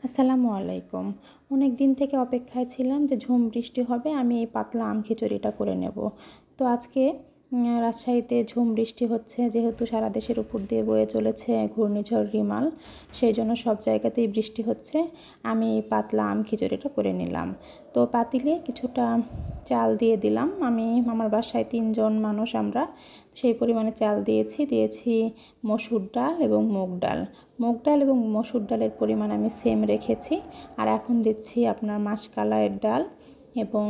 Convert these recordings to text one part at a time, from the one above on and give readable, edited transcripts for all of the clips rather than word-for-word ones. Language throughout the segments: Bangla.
আসসালামু আলাইকুম। অনেক দিন থেকে অপেক্ষায় ছিলাম যে ঝুম বৃষ্টি হবে, আমি এই পাতলা আম খিচুড়িটা করে নেব। তো আজকে রাজশাহীতে ঝুম বৃষ্টি হচ্ছে, যেহেতু সারা দেশের উপর দিয়ে বয়ে চলেছে ঘূর্ণিঝড় রিমাল, সেই জন্য সব জায়গাতেই বৃষ্টি হচ্ছে। আমি এই পাতলা আম খিচুড়িটা করে নিলাম। তো পাতিলে কিছুটা চাল দিয়ে দিলাম। আমার বাসায় 3 জন মানুষ আমরা, সেই পরিমাণে চাল দিয়েছি মসুর ডাল এবং মুগ ডাল। মুগ ডাল এবং মসুর ডালের পরিমাণ আমি সেম রেখেছি। আর এখন দিচ্ছি আপনার মাসকলাইয়ের ডাল এবং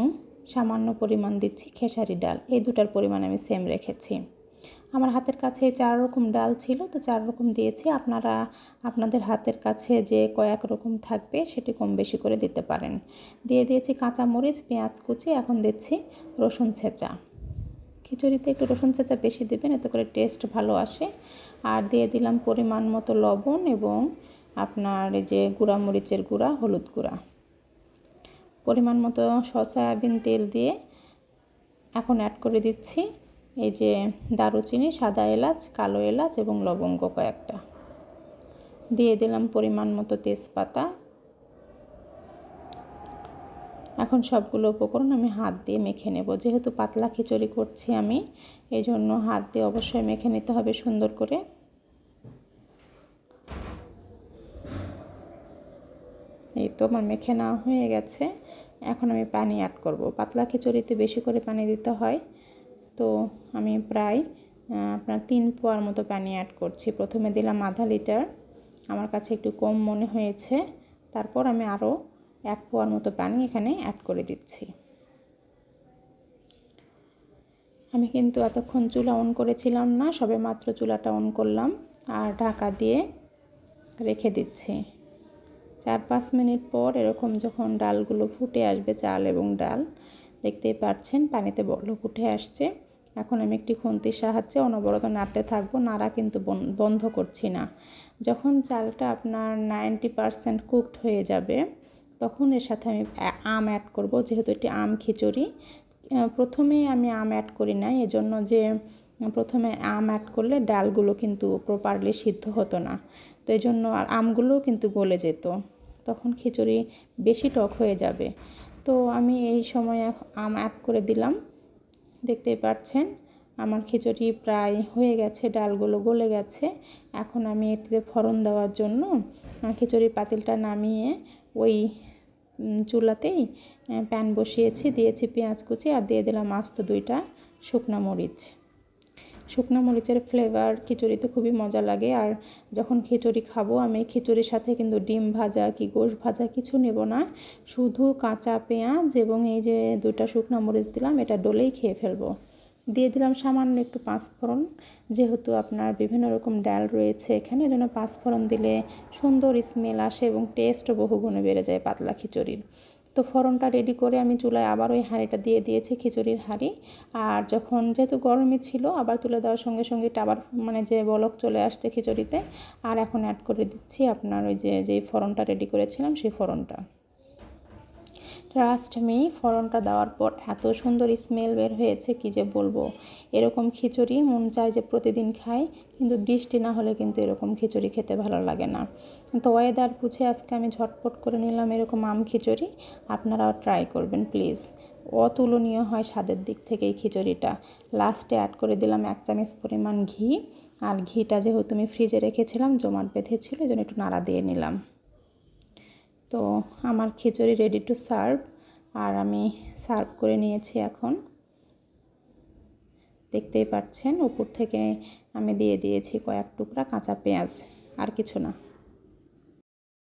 সামান্য পরিমাণ দিচ্ছি খেসারি ডাল। এই দুটার পরিমাণ আমি সেম রেখেছি। আমার হাতের কাছে 4 রকম ডাল ছিল, তো 4 রকম দিয়েছি। আপনারা আপনাদের হাতের কাছে যে কয়েক রকম থাকবে সেটি কম বেশি করে দিতে পারেন। দিয়ে দিয়েছি কাঁচামরিচ, পেঁয়াজ কুচি, এখন দিচ্ছি রসুন ছেঁচা। খিচুড়িতে একটু রসুন ছেঁচা বেশি দেবেন, এতে করে টেস্ট ভালো আসে। আর দিয়ে দিলাম পরিমাণ মতো লবণ এবং আপনার এই যে গুঁড়া মরিচের গুঁড়া, হলুদ গুঁড়া, পরিমাণ মতো সয়াবিন তেল দিয়ে এখন অ্যাড করে দিচ্ছি এই যে দারুচিনি, সাদা এলাচ, কালো এলাচ এবং লবঙ্গ কয়েকটা। দিয়ে দিলাম পরিমাণ মতো তেজপাতা। এখন সবগুলো উপকরণ আমি হাত দিয়ে মেখে নেব। যেহেতু পাতলা খিচুড়ি করছি আমি, এই জন্য হাত দিয়ে অবশ্যই মেখে নিতে হবে সুন্দর করে। এই তো আমার মেখে নেওয়া হয়ে গেছে। এখন আমি পানি অ্যাড করব। পাতলা খিচুড়িতে বেশি করে পানি দিতে হয়, তো আমি প্রায় আপনার 3 পোয়ার মতো পানি অ্যাড করছি। প্রথমে দিলাম আধা লিটার, আমার কাছে একটু কম মনে হয়েছে। তারপর আমি আরও 1 পোয়ার মতো পানি এখানে অ্যাড করে দিচ্ছি। আমি কিন্তু এতক্ষণ চুলা অন করেছিলাম না, সবেমাত্র চুলাটা অন করলাম আর ঢাকা দিয়ে রেখে দিচ্ছি। 4-5 মিনিট পর এরকম যখন ডালগুলো ফুটে আসবে, চাল এবং ডাল, দেখতেই পাচ্ছেন পানিতে বলক উঠে আসছে। এখন আমি একটি খুন্তির সাহায্যে অনবরত নাড়তে থাকবো, নাড়া কিন্তু বন্ধ করছি না। যখন চালটা আপনার 90% কুকড হয়ে যাবে, তখন এর সাথে আমি আম অ্যাড করব। যেহেতু এটি আম খিচুড়ি, প্রথমেই আমি আম অ্যাড করি না, এজন্য যে প্রথমে আম অ্যাড করলে ডালগুলো কিন্তু প্রপারলি সিদ্ধ হতো না, তো এই জন্য আর আমগুলোও কিন্তু গলে যেত, তখন খিচুড়ি বেশি টক হয়ে যাবে। তো আমি এই সময় আম অ্যাড করে দিলাম। দেখতেই পাচ্ছেন আমার খিচুড়ি প্রায় হয়ে গেছে, ডালগুলো গলে গেছে। এখন আমি এটিতে ফোড়ন দেওয়ার জন্য খিচুড়ির পাতিলটা নামিয়ে ওই চুলাতেই প্যান বসিয়েছি, দিয়েছি পেঁয়াজ কুচি আর দিয়ে দিলাম আস্ত 2টা শুকনো মরিচ। শুকনো মরিচের ফ্লেভার খিচুড়িতে খুবই মজা লাগে। আর যখন খিচুড়ি খাবো, আমি খিচুড়ির সাথে কিন্তু ডিম ভাজা কি গোশ ভাজা কিছু নেব না, শুধু কাঁচা পেঁয়াজ এবং এই যে 2টা শুকনো মরিচ দিলাম, এটা ডলেই খেয়ে ফেলবো। দিয়ে দিলাম সামান্য একটু পাঁচফোড়ন। যেহেতু আপনার বিভিন্ন রকম ডাল রয়েছে এখানে, এজন্য পাঁচফোড়ন দিলে সুন্দর স্মেল আসে এবং টেস্টও বহুগুণে বেড়ে যায় পাতলা খিচুড়ির। তো ফোড়নটা রেডি করে আমি চুলায় আবার ওই হাঁড়িটা দিয়ে দিয়েছি, খিচুড়ির হাঁড়ি। আর যেহেতু গরমই ছিল, আবার তুলে দেওয়ার সঙ্গে সঙ্গে এটা আবার যে বলক চলে আসছে খিচুড়িতে। আর এখন অ্যাড করে দিচ্ছি আপনার ওই যেই ফোড়নটা রেডি করেছিলাম, সেই ফোড়নটা। ট্রাস্ট মি, ফোড়নটা দেওয়ার পর এত সুন্দর স্মেল বের হয়েছে কি যে বলবো। এরকম খিচুড়ি মন চায় যে প্রতিদিন খাই, কিন্তু বৃষ্টি না হলে কিন্তু এরকম খিচুড়ি খেতে ভালো লাগে না। তো ওয়েদার বুঝে আজকে আমি ঝটপট করে নিলাম এরকম আম খিচুড়ি। আপনারাও ট্রাই করবেন প্লিজ। অতুলনীয় হয় স্বাদের দিক থেকে এই খিচুড়িটা। লাস্টে অ্যাড করে দিলাম 1 চামচ পরিমাণ ঘি। আর ঘিটা যেহেতু আমি ফ্রিজে রেখেছিলাম, জমাট বেঁধেছিল, এই জন্য একটু নাড়া দিয়ে নিলাম। তো আমার খিচুড়ি রেডি টু সার্ভ, আর আমি সার্ভ করে নিয়েছি। এখন দেখতেই পাচ্ছেন উপর থেকে আমি দিয়ে দিয়েছি কয়েক টুকরা কাঁচা পেঁয়াজ, আর কিছু না।